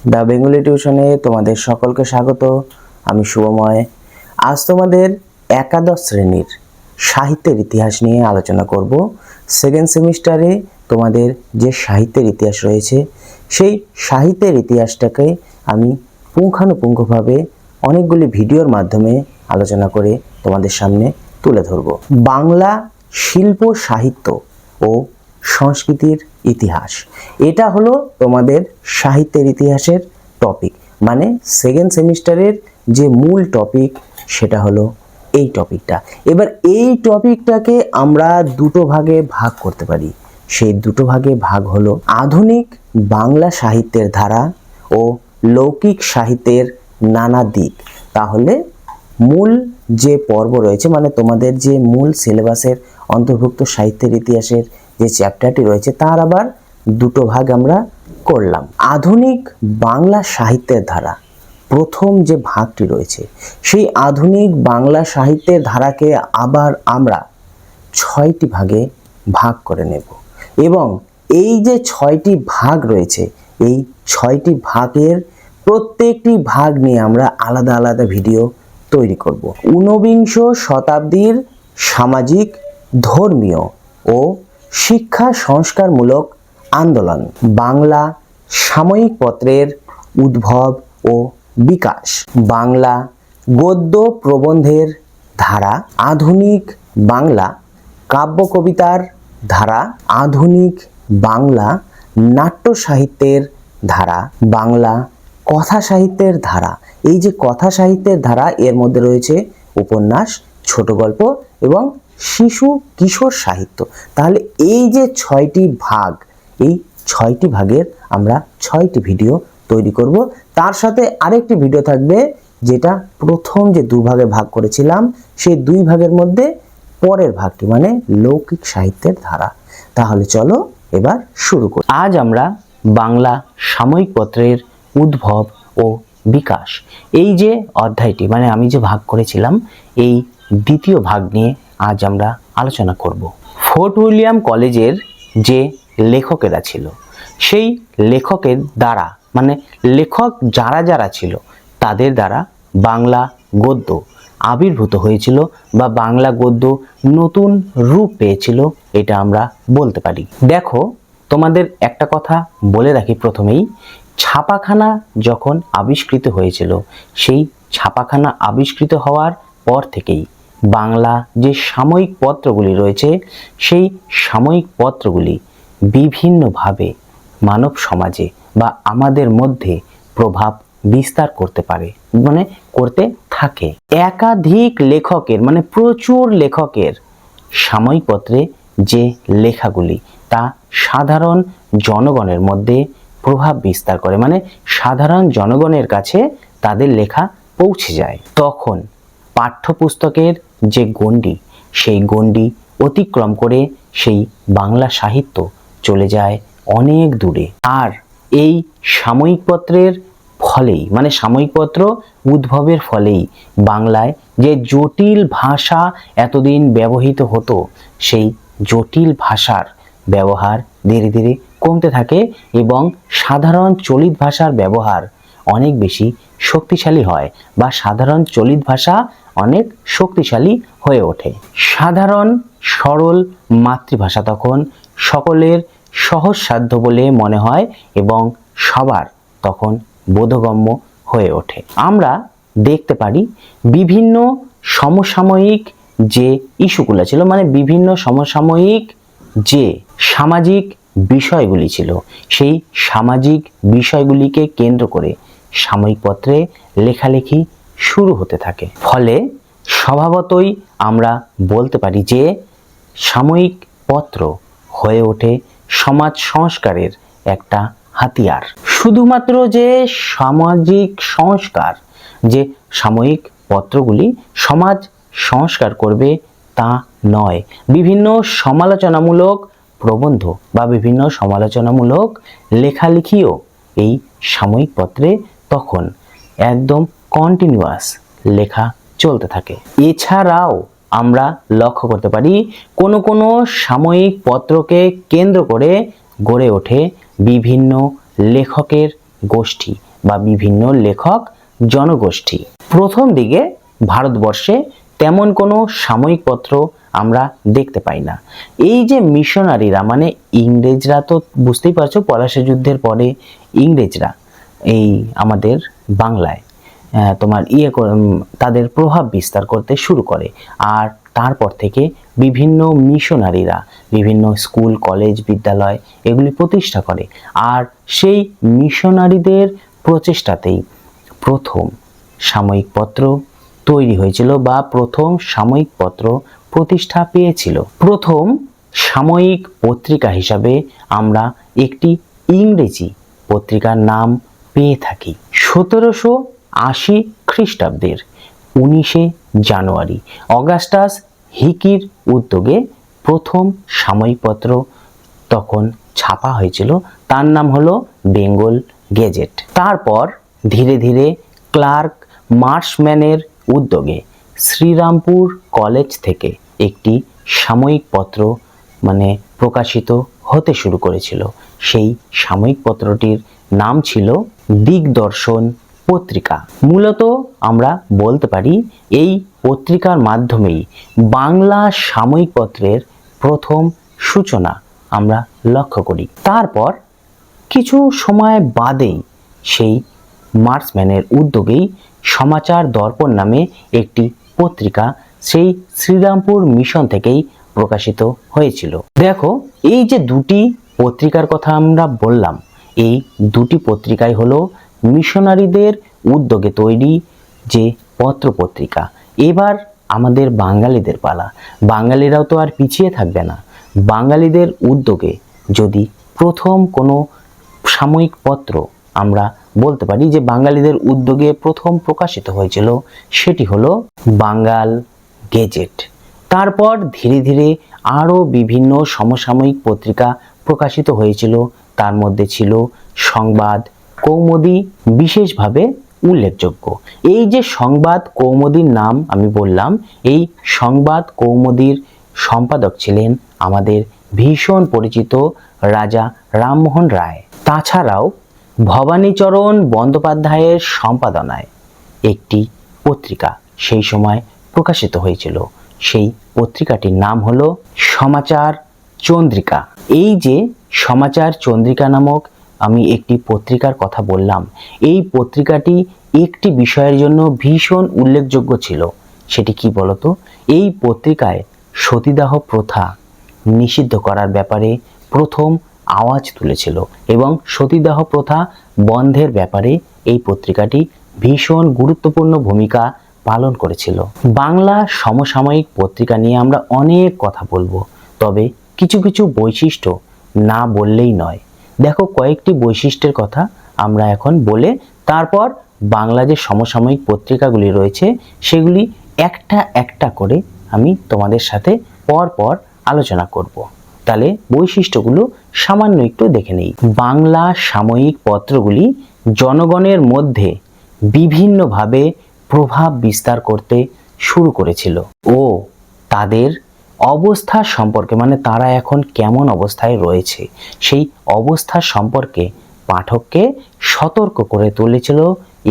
The Bengali টিউশনে তোমাদের সকলকে স্বাগত। আমি শুভময়। আজ তোমাদের একাদশ শ্রেণীর সাহিত্যের ইতিহাস নিয়ে আলোচনা করব। সেকেন্ড সেমিস্টারে তোমাদের যে সাহিত্যের ইতিহাস রয়েছে সেই সাহিত্যের ইতিহাসটাকে আমি পুঙ্খানুপুঙ্খভাবে অনেকগুলি ভিডিওর মাধ্যমে আলোচনা করে তোমাদের সামনে তুলে ধরব। বাংলা শিল্প সাহিত্য ও সংস্কৃতির ইতিহাস, এটা হলো তোমাদের সাহিত্যের ইতিহাসের টপিক, মানে সেকেন্ড সেমিস্টারের যে মূল টপিক সেটা হলো এই টপিকটা। এবার এই টপিকটাকে আমরা দুটো ভাগে ভাগ করতে পারি। সেই দুটো ভাগে ভাগ হলো আধুনিক বাংলা সাহিত্যের ধারা ও লৌকিক সাহিত্যের নানা দিক। তাহলে মূল যে পর্ব রয়েছে, মানে তোমাদের যে মূল সিলেবাসের অন্তর্ভুক্ত সাহিত্যের ইতিহাসের যে চ্যাপ্টারটি রয়েছে তার আবার দুটো ভাগ আমরা করলাম। আধুনিক বাংলা সাহিত্যের ধারা প্রথম যে ভাগটি রয়েছে সেই আধুনিক বাংলা সাহিত্যের ধারাকে আবার আমরা 6টি ভাগে ভাগ করে নেব এবং এই যে 6টি ভাগ রয়েছে এই 6টি ভাগের প্রত্যেকটি ভাগ নিয়ে আমরা আলাদা আলাদা ভিডিও তৈরি করব। ঊনবিংশ শতাব্দীর সামাজিক, ধর্মীয় ও শিক্ষা সংস্কারমূলক আন্দোলন, বাংলা সাময়িক পত্রের উদ্ভব ও বিকাশ, বাংলা গদ্য প্রবন্ধের ধারা, আধুনিক বাংলা কাব্য কবিতার ধারা, আধুনিক বাংলা নাট্য সাহিত্যের ধারা, বাংলা কথা সাহিত্যের ধারা। এই যে কথা সাহিত্যের ধারা এর মধ্যে রয়েছে উপন্যাস, ছোট গল্প এবং শিশু কিশোর সাহিত্য। তাহলে এই যে 6টি ভাগ, এই 6টি ভাগের আমরা 6টি ভিডিও তৈরি করব। তার সাথে আরেকটি ভিডিও থাকবে যেটা প্রথম যে দুভাগে ভাগ করেছিলাম সেই দুই ভাগের মধ্যে পরের ভাগটি, মানে লৌকিক সাহিত্যের ধারা। তাহলে চলো এবার শুরু করি। আজ আমরা বাংলা সাময়িক পত্রের উদ্ভব ও বিকাশ, এই যে অধ্যায়টি, মানে আমি যে ভাগ করেছিলাম এই দ্বিতীয় ভাগ নিয়ে আজ আমরা আলোচনা করব। ফোর্ট উইলিয়াম কলেজের যে লেখকেরা ছিল সেই লেখকের দ্বারা, মানে লেখক যারা যারা ছিল তাদের দ্বারা বাংলা গদ্য আবির্ভূত হয়েছিল বা বাংলা গদ্য নতুন রূপ পেয়েছিল, এটা আমরা বলতে পারি। দেখো, তোমাদের একটা কথা বলে রাখি প্রথমেই, ছাপাখানা যখন আবিষ্কৃত হয়েছিল সেই ছাপাখানা আবিষ্কৃত হওয়ার পর থেকেই বাংলা যে সাময়িক পত্রগুলি রয়েছে সেই সাময়িক পত্রগুলি বিভিন্নভাবে মানব সমাজে বা আমাদের মধ্যে প্রভাব বিস্তার করতে পারে, মানে করতে থাকে। একাধিক লেখকের, মানে প্রচুর লেখকের সাময়িক পত্রে যে লেখাগুলি তা সাধারণ জনগণের মধ্যে প্রভাব বিস্তার করে, মানে সাধারণ জনগণের কাছে তাদের লেখা পৌঁছে যায়। তখন পাঠ্যপুস্তকের যে গণ্ডি সেই গণ্ডি অতিক্রম করে সেই বাংলা সাহিত্য চলে যায় অনেক দূরে। আর এই সাময়িক পত্রের ফলেই, মানে সাময়িক পত্র উদ্ভবের ফলেই বাংলায় যে জটিল ভাষা এতদিন ব্যবহৃত হতো সেই জটিল ভাষার ব্যবহার ধীরে ধীরে কমতে থাকে এবং সাধারণ চলিত ভাষার ব্যবহার অনেক বেশি শক্তিশালী হয় বা সাধারণ চলিত ভাষা অনেক শক্তিশালী হয়ে ওঠে। সাধারণ সরল মাতৃভাষা তখন সকলের সহজসাধ্য বলে মনে হয় এবং সবার তখন বোধগম্য হয়ে ওঠে। আমরা দেখতে পারি বিভিন্ন সমসাময়িক যে ইস্যুগুলো ছিল, মানে বিভিন্ন সমসাময়িক যে সামাজিক বিষয়গুলি ছিল সেই সামাজিক বিষয়গুলিকে কেন্দ্র করে সাময়িক পত্রে লেখালেখি শুরু হতে থাকে। ফলে স্বভাবতই আমরা বলতে পারি যে সাময়িক পত্র হয়ে ওঠে সমাজ সংস্কারের একটা হাতিয়ার। শুধুমাত্র যে সামাজিক সংস্কার, যে সাময়িক পত্রগুলি সমাজ সংস্কার করবে তা নয়, বিভিন্ন সমালোচনামূলক প্রবন্ধ বা বিভিন্ন সমালোচনামূলক লেখালেখিও এই সাময়িক পত্রে তখন একদম কন্টিনিউয়াস লেখা চলতে থাকে। এছাড়াও আমরা লক্ষ্য করতে পারি কোনো কোনো সাময়িক পত্রকে কেন্দ্র করে গড়ে ওঠে বিভিন্ন লেখকের গোষ্ঠী বা বিভিন্ন লেখক জনগোষ্ঠী। প্রথম দিকে ভারতবর্ষে তেমন কোনো সাময়িক পত্র আমরা দেখতে পাই না। এই যে মিশনারিরা, মানে ইংরেজরা, তো বুঝতেই পারছো পলাশী যুদ্ধের পরে ইংরেজরা এই আমাদের বাংলায় তোমার তাদের প্রভাব বিস্তার করতে শুরু করে। আর তারপর থেকে বিভিন্ন মিশনারিরা বিভিন্ন স্কুল, কলেজ, বিদ্যালয় এগুলি প্রতিষ্ঠা করে। আর সেই মিশনারিদের প্রচেষ্টাতেই প্রথম সাময়িক পত্র তৈরি হয়েছিল বা প্রথম সাময়িক পত্র প্রতিষ্ঠা পেয়েছিল। প্রথম সাময়িক পত্রিকা হিসাবে আমরা একটি ইংরেজি পত্রিকার নাম পেয়ে থাকি। 1780 খ্রিস্টাব্দের 19শে জানুয়ারি অগাস্টাস হিকির উদ্যোগে প্রথম সাময়িক পত্র তখন ছাপা হয়েছিল। তার নাম হলো বেঙ্গল গেজেট। তারপর ধীরে ধীরে ক্লার্ক মার্শম্যানের উদ্যোগে শ্রীরামপুর কলেজ থেকে একটি সাময়িক পত্র প্রকাশিত হতে শুরু করেছিল। সেই সাময়িক পত্রটির নাম ছিল দিগদর্শন পত্রিকা। মূলত আমরা বলতে পারি এই পত্রিকার মাধ্যমেই বাংলা সাময়িক পত্রের প্রথম সূচনা আমরা লক্ষ্য করি। তারপর কিছু সময় বাদেই সেই মার্শম্যানের উদ্যোগেই সমাচার দর্পণ নামে একটি পত্রিকা সেই শ্রীরামপুর মিশন থেকেই প্রকাশিত হয়েছিল। দেখো, এই যে দুটি পত্রিকার কথা আমরা বললাম, এই দুটি পত্রিকাই হলো মিশনারিদের উদ্যোগে তৈরি যে পত্র পত্রিকা। এবার আমাদের বাঙালিদের পালা। বাঙালিরাও তো আর পিছিয়ে থাকবে না। বাঙালিদের উদ্যোগে যদি প্রথম কোনো সাময়িক পত্র আমরা বলতে পারি যে বাঙালিদের উদ্যোগে প্রথম প্রকাশিত হয়েছিল, সেটি হলো বাঙ্গাল গেজেট। তারপর ধীরে ধীরে আরও বিভিন্ন সমসাময়িক পত্রিকা প্রকাশিত হয়েছিল। তার মধ্যে ছিল সংবাদ কৌমুদী বিশেষভাবে উল্লেখযোগ্য। এই যে সংবাদ কৌমুদীর নাম আমি বললাম, এই সংবাদ কৌমুদীর সম্পাদক ছিলেন আমাদের ভীষণ পরিচিত রাজা রামমোহন রায়। তাছাড়াও ভবানীচরণ বন্দ্যোপাধ্যায়ের সম্পাদনায় একটি পত্রিকা সেই সময় প্রকাশিত হয়েছিল। সেই পত্রিকাটির নাম হলো সমাচার চন্দ্রিকা। এই যে সমাচার চন্দ্রিকা নামক আমি একটি পত্রিকার কথা বললাম, এই পত্রিকাটি একটি বিষয়ের জন্য ভীষণ উল্লেখযোগ্য ছিল। সেটি কি বলতো? এই পত্রিকায় সতীদাহ প্রথা নিষিদ্ধ করার ব্যাপারে প্রথম আওয়াজ তুলেছিল এবং সতীদাহ প্রথা বন্ধের ব্যাপারে এই পত্রিকাটি ভীষণ গুরুত্বপূর্ণ ভূমিকা পালন করেছিল। বাংলা সমসাময়িক পত্রিকা নিয়ে আমরা অনেক কথা বলবো, তবে কিছু কিছু বৈশিষ্ট্য না বললেই নয়। দেখো, কয়েকটি বৈশিষ্ট্যের কথা আমরা এখন বলে তারপর বাংলা যে সমসাময়িক পত্রিকাগুলি রয়েছে সেগুলি একটা একটা করে আমি তোমাদের সাথে পর পর আলোচনা করব। তাহলে বৈশিষ্ট্যগুলো সামান্য একটু দেখে নেই। বাংলা সাময়িক পত্রগুলি জনগণের মধ্যে বিভিন্নভাবে প্রভাব বিস্তার করতে শুরু করেছিল ও তাদের অবস্থা সম্পর্কে, তারা এখন কেমন অবস্থায় রয়েছে সেই অবস্থা সম্পর্কে পাঠককে সতর্ক করে তুলেছিল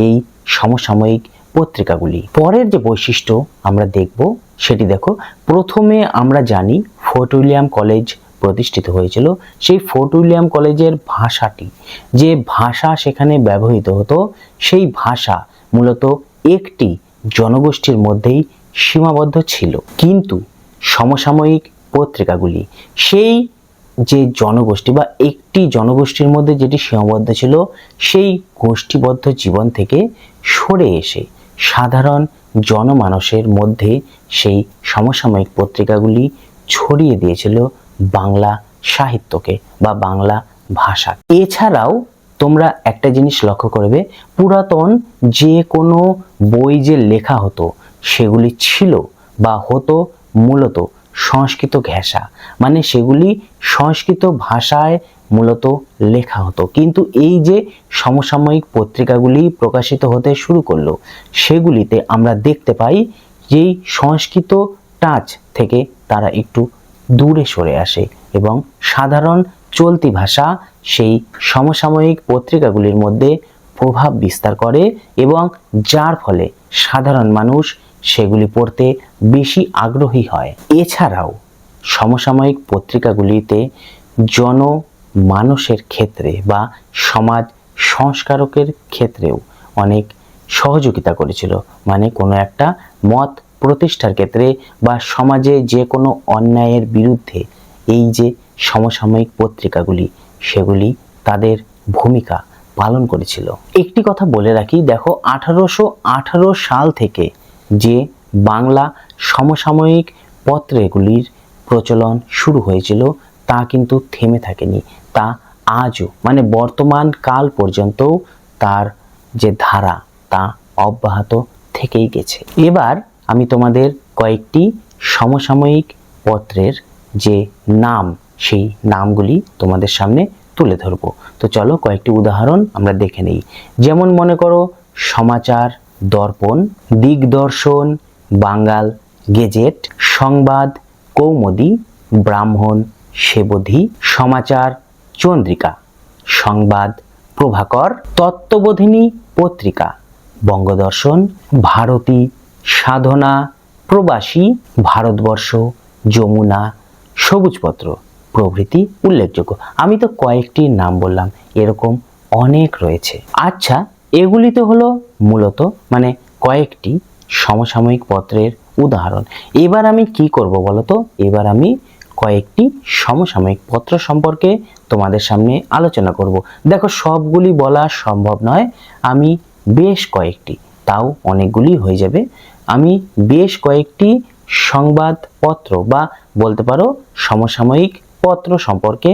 এই সমসাময়িক পত্রিকাগুলি। পরের যে বৈশিষ্ট্য আমরা দেখব সেটি দেখো। প্রথমে আমরা জানি ফোর্ট উইলিয়াম কলেজ প্রতিষ্ঠিত হয়েছিল। সেই ফোর্ট উইলিয়াম কলেজের ভাষাটি, যে ভাষা সেখানে ব্যবহৃত হতো, সেই ভাষা মূলত একটি জনগোষ্ঠীর মধ্যেই সীমাবদ্ধ ছিল। কিন্তু সমসাময়িক পত্রিকাগুলি সেই যে জনগোষ্ঠী বা একটি জনগোষ্ঠীর মধ্যে যেটি সীমাবদ্ধ ছিল, সেই গোষ্ঠীবদ্ধ জীবন থেকে সরে এসে সাধারণ জনমানসের মধ্যে সেই সমসাময়িক পত্রিকাগুলি ছড়িয়ে দিয়েছিল বাংলা সাহিত্যকে বা বাংলা ভাষা। এছাড়াও তোমরা একটা জিনিস লক্ষ্য করবে, পুরাতন যে কোনো বই যে লেখা হতো সেগুলি ছিল বা হতো মূলত সংস্কৃত ঘেঁষা, সেগুলি সংস্কৃত ভাষায় মূলত লেখা হতো। কিন্তু এই যে সমসাময়িক পত্রিকাগুলি প্রকাশিত হতে শুরু করলো, সেগুলিতে আমরা দেখতে পাই যে সংস্কৃত টাচ থেকে তারা একটু দূরে সরে আসে এবং সাধারণ চলতি ভাষা সেই সমসাময়িক পত্রিকাগুলির মধ্যে প্রভাব বিস্তার করে এবং যার ফলে সাধারণ মানুষ সেগুলি পড়তে বেশি আগ্রহী হয়। এছাড়াও সমসাময়িক পত্রিকাগুলিতে জনমানুষের ক্ষেত্রে বা সমাজ সংস্কারকের ক্ষেত্রেও অনেক সহযোগিতা করেছিল। মানে কোনো একটা মত প্রতিষ্ঠার ক্ষেত্রে বা সমাজে যে কোনো অন্যায়ের বিরুদ্ধে এই যে সমসাময়িক পত্রিকাগুলি, সেগুলি তাদের ভূমিকা পালন করেছিল। একটি কথা বলে রাখি, দেখো 1818 সাল থেকে যে বাংলা সমসাময়িক পত্রগুলির প্রচলন শুরু হয়েছিল তা কিন্তু থেমে থাকেনি, তা আজও মানে বর্তমান কাল পর্যন্ত তার যে ধারা তা অব্যাহত থেকেই গেছে। এবার আমি তোমাদের কয়েকটি সমসাময়িক পত্রের যে নাম, সেই নামগুলি তোমাদের সামনে তুলে ধরবো। তো চলো কয়েকটি উদাহরণ আমরা দেখে নেই। যেমন মনে করো সমাচার দর্পণ, দিগদর্শন, বাঙ্গাল গেজেট, সংবাদ কৌমুদী, ব্রাহ্মণ সেবধী, সমাচার চন্দ্রিকা, সংবাদ প্রভাকর, তত্ত্ববোধিনী পত্রিকা, বঙ্গদর্শন, ভারতী, সাধনা, প্রবাসী, ভারতবর্ষ, যমুনা, সবুজপত্র প্রভৃতি উল্লেখযোগ্য। আমি তো কয়েকটি নাম বললাম, এরকম অনেক রয়েছে। আচ্ছা, এগুলি তো হলো মূলত মানে কয়েকটি সমসাময়িক পত্রের উদাহরণ। এবার আমি কি করব বলতো? এবার আমি কয়েকটি সমসাময়িক পত্র সম্পর্কে তোমাদের সামনে আলোচনা করব। দেখো, সবগুলি বলা সম্ভব নয়, আমি বেশ কয়েকটি, তাও অনেকগুলি হয়ে যাবে, আমি বেশ কয়েকটি সংবাদপত্র বা বলতে পারো সমসাময়িক পত্র সম্পর্কে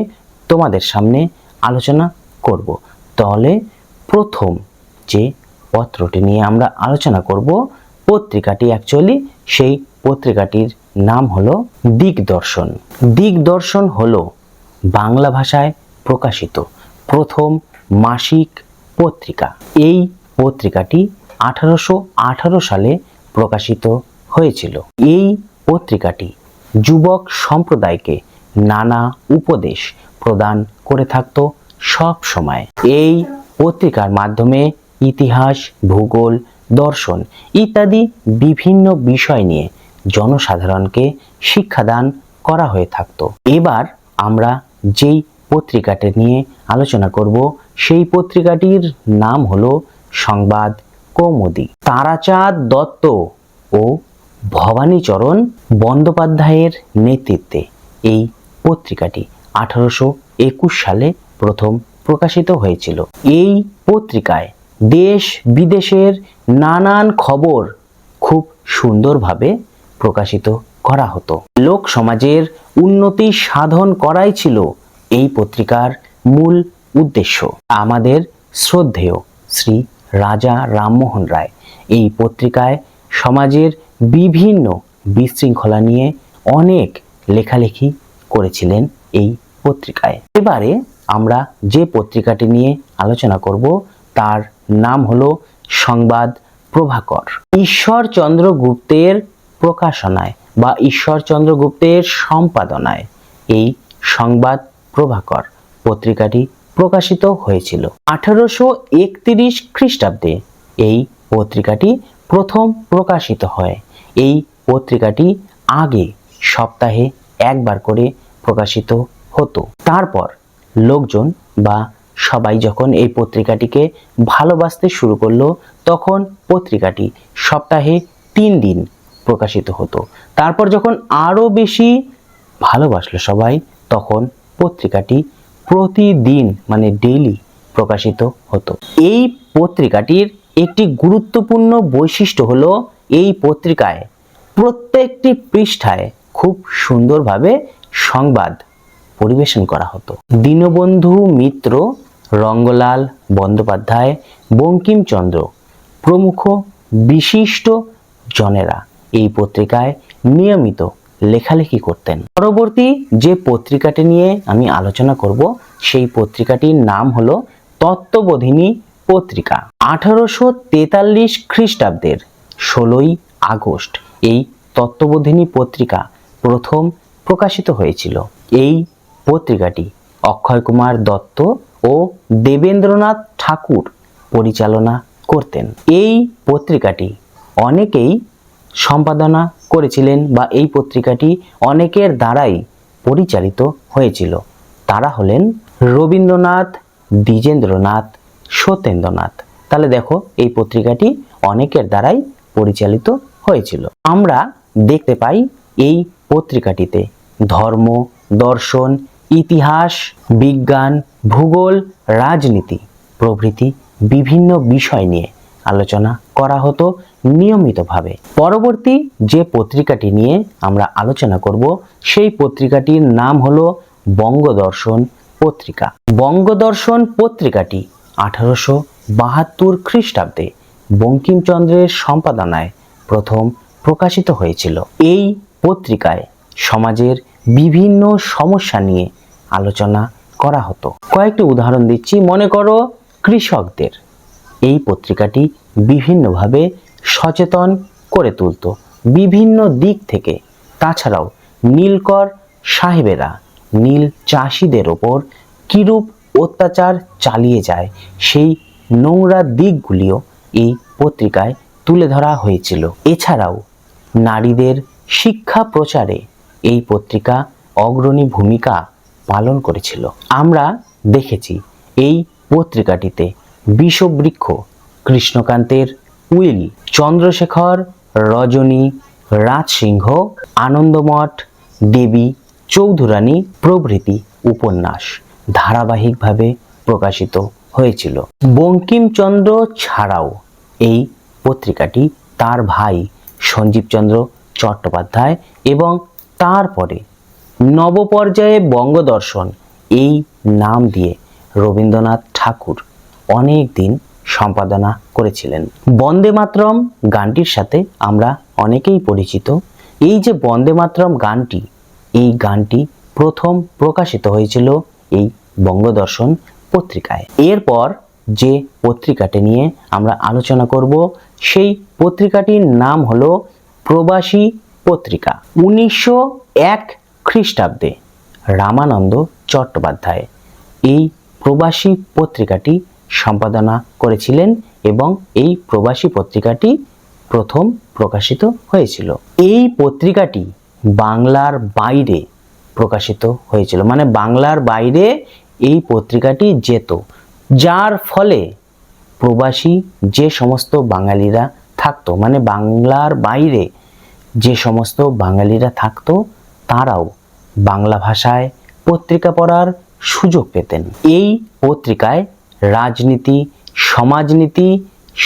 তোমাদের সামনে আলোচনা করব। তাহলে প্রথম যে পত্রটি নিয়ে আমরা আলোচনা করব, পত্রিকাটি অ্যাকচুয়ালি সেই পত্রিকাটির নাম হলো দিগদর্শন। দিগদর্শন হলো বাংলা ভাষায় প্রকাশিত প্রথম মাসিক পত্রিকা। এই পত্রিকাটি 1818 সালে প্রকাশিত হয়েছিল। এই পত্রিকাটি যুবক সম্প্রদায়কে নানা উপদেশ প্রদান করে থাকতো সব সময়। এই পত্রিকার মাধ্যমে ইতিহাস, ভূগোল, দর্শন ইত্যাদি বিভিন্ন বিষয় নিয়ে জনসাধারণকে শিক্ষাদান করা হয়ে থাকতো। এবার আমরা যেই পত্রিকাটি নিয়ে আলোচনা করব, সেই পত্রিকাটির নাম হলো সংবাদ কৌমুদী। তারাচাঁদ দত্ত ও ভবানীচরণ বন্দ্যোপাধ্যায়ের নেতৃত্বে এই পত্রিকাটি 1821 সালে প্রথম প্রকাশিত হয়েছিল। এই পত্রিকায় দেশ বিদেশের নানান খবর খুব সুন্দরভাবে প্রকাশিত করা হতো। লোক সমাজের উন্নতি সাধন করাই ছিল এই পত্রিকার মূল উদ্দেশ্য। আমাদের শ্রদ্ধেয় শ্রী রাজা রামমোহন রায় এই পত্রিকায় সমাজের বিভিন্ন বিশৃঙ্খলা নিয়ে অনেক লেখালেখি করেছিলেন এই পত্রিকায়। এবারে আমরা যে পত্রিকাটি নিয়ে আলোচনা করব তার নাম হলো সংবাদ প্রভাকর। ঈশ্বরচন্দ্র গুপ্তের প্রকাশনায় বা ঈশ্বরচন্দ্র গুপ্তের সম্পাদনায় এই সংবাদ প্রভাকর পত্রিকাটি প্রকাশিত হয়েছিল। 1831 খ্রিস্টাব্দে এই পত্রিকাটি প্রথম প্রকাশিত হয়। এই পত্রিকাটি আগে সপ্তাহে একবার করে প্রকাশিত হতো। তারপর লোকজন বা সবাই যখন এই পত্রিকাটিকে ভালোবাসতে শুরু করলো, তখন পত্রিকাটি সপ্তাহে 3 দিন প্রকাশিত হতো। তারপর যখন আরো বেশি ভালোবাসলো সবাই, তখন পত্রিকাটি প্রতিদিন মানে ডেইলি প্রকাশিত হতো। এই পত্রিকাটির একটি গুরুত্বপূর্ণ বৈশিষ্ট্য হলো এই পত্রিকায় প্রত্যেকটি পৃষ্ঠায় খুব সুন্দরভাবে সংবাদ পরিবেশন করা হতো। দীনবন্ধু মিত্র, রঙ্গলাল বন্দ্যোপাধ্যায়, বঙ্কিমচন্দ্র প্রমুখ বিশিষ্ট জনেরা এই পত্রিকায় নিয়মিত লেখালেখি করতেন। পরবর্তী যে পত্রিকাটি নিয়ে আমি আলোচনা করব, সেই পত্রিকাটির নাম হলো তত্ত্ববোধিনী পত্রিকা। 1843 খ্রিস্টাব্দের 16ই আগস্ট এই তত্ত্ববোধিনী পত্রিকা প্রথম প্রকাশিত হয়েছিল। এই পত্রিকাটি অক্ষয় কুমার দত্ত ও দেবেন্দ্রনাথ ঠাকুর পরিচালনা করতেন। এই পত্রিকাটি অনেকেই সম্পাদনা করেছিলেন বা এই পত্রিকাটি অনেকের দ্বারাই পরিচালিত হয়েছিল। তারা হলেন রবীন্দ্রনাথ, দ্বিজেন্দ্রনাথ, সত্যেন্দ্রনাথ। তাহলে দেখো এই পত্রিকাটি অনেকের দ্বারাই পরিচালিত হয়েছিল। আমরা দেখতে পাই এই পত্রিকাটিতে ধর্ম, দর্শন, ইতিহাস, বিজ্ঞান, ভূগোল, রাজনীতি প্রভৃতি বিভিন্ন বিষয় নিয়ে আলোচনা করা হতো নিয়মিতভাবে। পরবর্তী যে পত্রিকাটি নিয়ে আমরা আলোচনা করব সেই পত্রিকাটির নাম হলো বঙ্গদর্শন পত্রিকা। বঙ্গদর্শন পত্রিকাটি 1872 খ্রিস্টাব্দে বঙ্কিমচন্দ্রের সম্পাদনায় প্রথম প্রকাশিত হয়েছিল। এই পত্রিকায় সমাজের বিভিন্ন সমস্যা নিয়ে আলোচনা করা হতো। কয়েকটি উদাহরণ দিচ্ছি। মনে করো কৃষকদের এই পত্রিকাটি বিভিন্নভাবে সচেতন করে তুলত বিভিন্ন দিক থেকে। তাছাড়াও নীলকর সাহেবেরা নীল চাষিদের ওপর কিরূপ অত্যাচার চালিয়ে যায় সেই নোংরা দিকগুলিও এই পত্রিকায় তুলে ধরা হয়েছিল। এছাড়াও নারীদের শিক্ষা প্রচারে এই পত্রিকা অগ্রণী ভূমিকা পালন করেছিল। আমরা দেখেছি এই পত্রিকাটিতে বিষবৃক্ষ, কৃষ্ণকান্তের উইল, চন্দ্রশেখর, রজনী, রাজসিংহ, আনন্দমঠ, দেবী চৌধুরানী প্রভৃতি উপন্যাস ধারাবাহিকভাবে প্রকাশিত হয়েছিল। বঙ্কিমচন্দ্র ছাড়াও এই পত্রিকাটি তার ভাই সঞ্জীবচন্দ্র চট্টোপাধ্যায় এবং তারপরে নবপর্যায়ে বঙ্গদর্শন এই নাম দিয়ে রবীন্দ্রনাথ ঠাকুর অনেক দিন সম্পাদনা করেছিলেন। বন্দে মাতরম গানটির সাথে আমরা অনেকেই পরিচিত। এই যে বন্দে মাতরম গানটি, এই গানটি প্রথম প্রকাশিত হয়েছিল এই বঙ্গদর্শন পত্রিকায়। এরপর যে পত্রিকাটি নিয়ে আমরা আলোচনা করব সেই পত্রিকাটির নাম হলো প্রবাসী পত্রিকা। 1901 খ্রিস্টাব্দে রামানন্দ চট্টোপাধ্যায় এই প্রবাসী পত্রিকাটি সম্পাদনা করেছিলেন এবং এই প্রবাসী পত্রিকাটি প্রথম প্রকাশিত হয়েছিল। এই পত্রিকাটি বাংলার বাইরে প্রকাশিত হয়েছিল, মানে বাংলার বাইরে এই পত্রিকাটি যেত, যার ফলে প্রবাসী যে সমস্ত বাঙালিরা থাকতো, মানে বাংলার বাইরে যে সমস্ত বাঙালিরা থাকতো, তারাও বাংলা ভাষায় পত্রিকা পড়ার সুযোগ পেতেন। এই পত্রিকায় রাজনীতি, সমাজনীতি,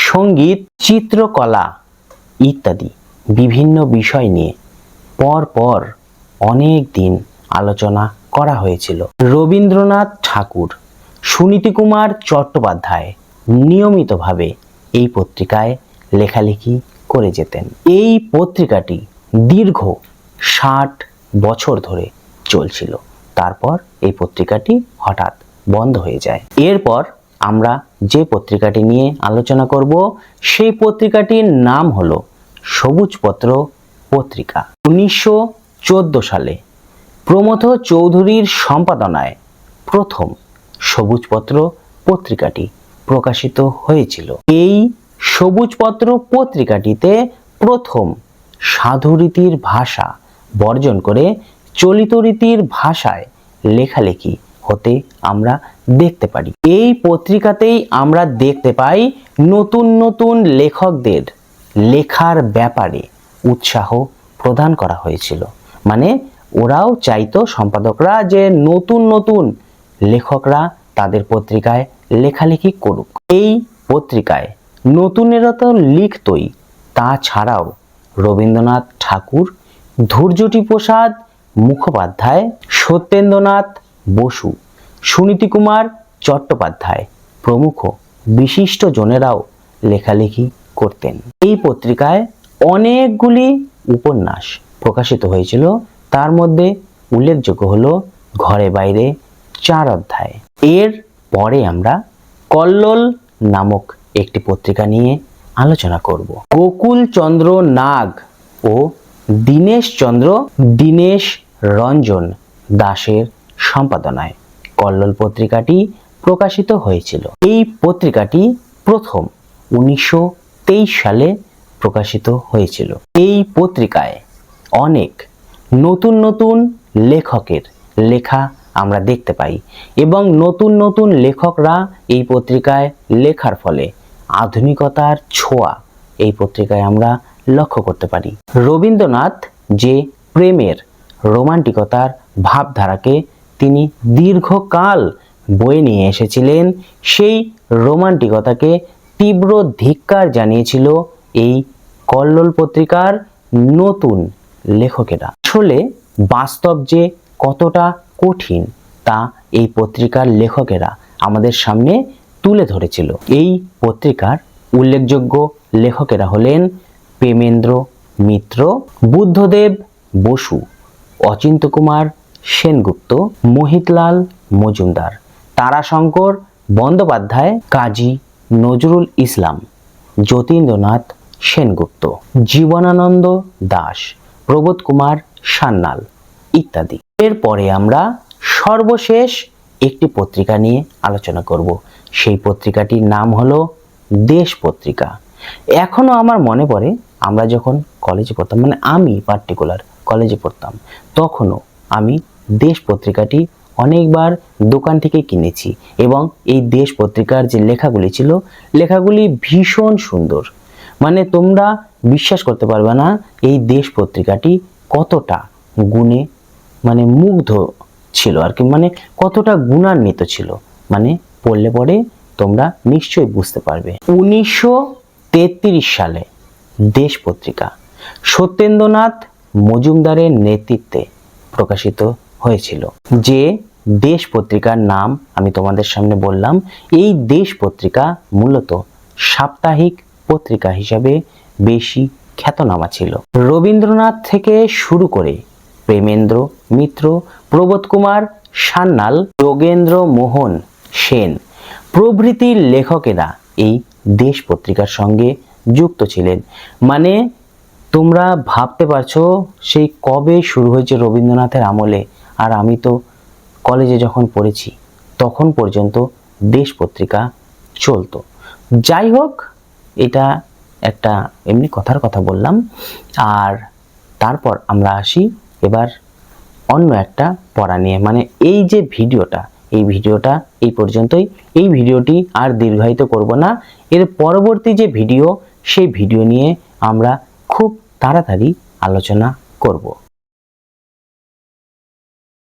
সঙ্গীত, চিত্রকলা ইত্যাদি বিভিন্ন বিষয় নিয়ে পরপর অনেক দিন আলোচনা করা হয়েছিল। রবীন্দ্রনাথ ঠাকুর, সুনীতি কুমার চট্টোপাধ্যায় নিয়মিতভাবে এই পত্রিকায় লেখালেখি করে যেতেন। এই পত্রিকাটি দীর্ঘ 60 বছর ধরে চলছিল। তারপর এই পত্রিকাটি হঠাৎ বন্ধ হয়ে যায়। এরপর আমরা যে পত্রিকাটি নিয়ে আলোচনা করব সেই পত্রিকাটির নাম হলো সবুজপত্র পত্রিকা। 1914 সালে প্রমথ চৌধুরীর সম্পাদনায় প্রথম সবুজপত্র পত্রিকাটি প্রকাশিত হয়েছিল। এই সবুজপত্র পত্রিকাটিতে প্রথম সাধুরীতির ভাষা বর্জন করে চলিত রীতির ভাষায় লেখালেখি হতে আমরা দেখতে পারি। এই পত্রিকাতেই আমরা দেখতে পাই নতুন নতুন লেখকদের লেখার ব্যাপারে উৎসাহ প্রদান করা হয়েছিল। মানে ওরাও চাইতো, সম্পাদকরা, যে নতুন নতুন লেখকরা তাদের পত্রিকায় লেখালেখি করুক। এই পত্রিকায় নতুনেরা তো লিখতই, তাছাড়াও রবীন্দ্রনাথ ঠাকুর, ধৈর্যটি প্রসাদ মুখোপাধ্যায়, সত্যেন্দ্রনাথ বসু, সুনীতি কুমার চট্টোপাধ্যায় প্রমুখ বিশিষ্ট জনেরাও লেখালেখি করতেন। এই পত্রিকায় অনেকগুলি উপন্যাস প্রকাশিত হয়েছিল। তার মধ্যে উল্লেখযোগ্য হলো ঘরে বাইরে 4 অধ্যায়। এর পরে আমরা কল্লোল নামক একটি পত্রিকা নিয়ে আলোচনা করব। গোকুল চন্দ্র নাগ ও দীনেশ রঞ্জন দাসের সম্পাদনায় কল্লোল পত্রিকাটি প্রকাশিত হয়েছিল। এই পত্রিকাটি প্রথম 1923 সালে প্রকাশিত হয়েছিল। এই পত্রিকায় অনেক নতুন নতুন লেখকের লেখা আমরা দেখতে পাই এবং নতুন নতুন লেখকরা এই পত্রিকায় লেখার ফলে আধুনিকতার ছোঁয়া এই পত্রিকায় আমরা লক্ষ্য করতে পারি। রবীন্দ্রনাথ যে প্রেমের রোমান্টিকতার ভাবধারাকে তিনি দীর্ঘকাল বয়ে নিয়ে এসেছিলেন, সেই রোমান্টিকতাকে তীব্র ধিক্কার জানিয়েছিল এই কল্লোল পত্রিকার নতুন লেখকেরা। আসলে বাস্তব যে কতটা কঠিন তা এই পত্রিকার লেখকেরা আমাদের সামনে তুলে ধরেছিল। এই পত্রিকার উল্লেখযোগ্য লেখকেরা হলেন প্রেমেন্দ্র মিত্র, বুদ্ধদেব বসু, অচিন্ত্য কুমার সেনগুপ্ত, মোহিতলাল মজুমদার, তারাশঙ্কর বন্দ্যোপাধ্যায়, কাজী নজরুল ইসলাম, যতীন্দ্রনাথ সেনগুপ্ত, জীবনানন্দ দাশ, প্রবোধ কুমার সান্যাল ইত্যাদি। এরপরে আমরা সর্বশেষ একটি পত্রিকা নিয়ে আলোচনা করব। সেই পত্রিকাটির নাম হলো দেশ পত্রিকা। এখনো আমার মনে পড়ে আমরা যখন কলেজে পড়তাম, মানে আমি পার্টিকুলার কলেজে পড়তাম, তখনও আমি দেশ পত্রিকাটি অনেকবার দোকান থেকে কিনেছি এবং এই দেশ পত্রিকার যে লেখাগুলি ছিল, লেখাগুলি ভীষণ সুন্দর। মানে তোমরা বিশ্বাস করতে পারবে না এই দেশ পত্রিকাটি কতটা গুণে মানে মুগ্ধ ছিল আর কি, মানে কতটা গুণান্বিত ছিল, মানে পড়লে পরে তোমরা নিশ্চয়ই বুঝতে পারবে। 1933 সালে দেশ পত্রিকা সত্যেন্দ্রনাথ মজুমদারের নেতৃত্বে প্রকাশিত হয়েছিল। যে দেশ পত্রিকার নাম আমি তোমাদের সামনে বললাম, এই দেশ পত্রিকা মূলত সাপ্তাহিক পত্রিকা হিসাবে বেশি খ্যাতনামা ছিল। রবীন্দ্রনাথ থেকে শুরু করে প্রেমেন্দ্র মিত্র, প্রবোধ কুমার সান্যাল, যোগেন্দ্র মোহন সেন প্রভৃতি লেখকেরা এই দেশ পত্রিকার সঙ্গে যুক্ত ছিলেন। মানে তোমরা ভাবতে পারছো সেই কবে শুরু হয়েছে রবীন্দ্রনাথের আমলে, আর আমি তো কলেজে যখন পড়েছি তখন পর্যন্ত দেশ পত্রিকা চলতো। যাই হোক, এটা একটা এমনি কথার কথা বললাম। আর তারপর আমরা আসি এবার অন্য একটা পড়া নিয়ে। মানে এই যে ভিডিওটা, এই ভিডিওটা এই পর্যন্তই। এই ভিডিওটি আর দীর্ঘায়িত করব না। এর পরবর্তী যে ভিডিও, সেই ভিডিও নিয়ে আমরা খুব তাড়াতাড়ি আলোচনা করব।